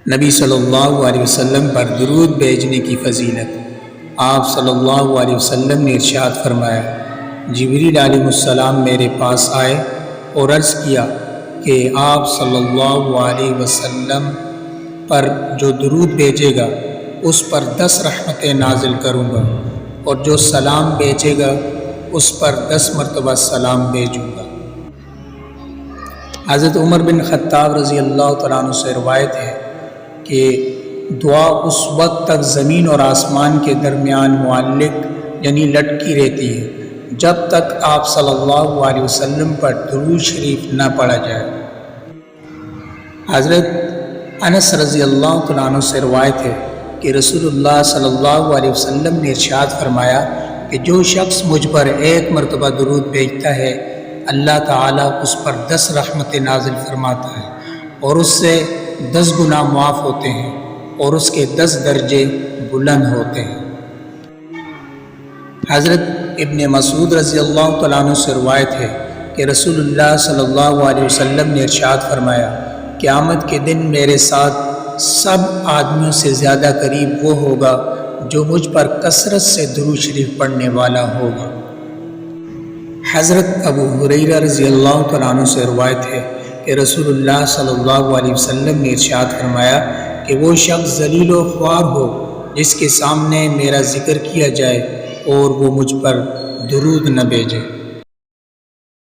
نبی صلی اللہ علیہ وسلم پر درود بھیجنے کی فضیلت۔ آپ صلی اللہ علیہ وسلم نے ارشاد فرمایا، جبریل علیہ السلام میرے پاس آئے اور عرض کیا کہ آپ صلی اللہ علیہ وسلم پر جو درود بھیجے گا اس پر 10 رحمتیں نازل کروں گا، اور جو سلام بھیجے گا اس پر 10 مرتبہ سلام بھیجوں گا۔ حضرت عمر بن خطاب رضی اللہ تعالیٰ عنہ سے روایت ہے کہ دعا اس وقت تک زمین اور آسمان کے درمیان معلق یعنی لٹکی رہتی ہے جب تک آپ صلی اللہ علیہ وسلم پر درود شریف نہ پڑھا جائے۔ حضرت انس رضی اللہ تعالیٰ عنہ سے روایت ہے کہ رسول اللہ صلی اللہ علیہ وسلم نے ارشاد فرمایا کہ جو شخص مجھ پر 1 مرتبہ درود بھیجتا ہے اللہ تعالیٰ اس پر 10 رحمتیں نازل فرماتا ہے، اور اس سے 10 گناہ معاف ہوتے ہیں اور اس کے 10 درجے بلند ہوتے ہیں۔ حضرت ابن مسعود رضی اللہ تعالیٰ عنہ سے روایت ہے کہ رسول اللہ صلی اللہ علیہ وسلم نے ارشاد فرمایا، قیامت کے دن میرے ساتھ سب آدمیوں سے زیادہ قریب وہ ہوگا جو مجھ پر کثرت سے درود شریف پڑھنے والا ہوگا۔ حضرت ابو ہریرہ رضی اللہ تعالیٰ عنہ سے روایت ہے کہ رسول اللہ صلی اللہ علیہ وسلم نے ارشاد فرمایا کہ وہ شخص ذلیل و خوار ہو جس کے سامنے میرا ذکر کیا جائے اور وہ مجھ پر درود نہ بھیجے۔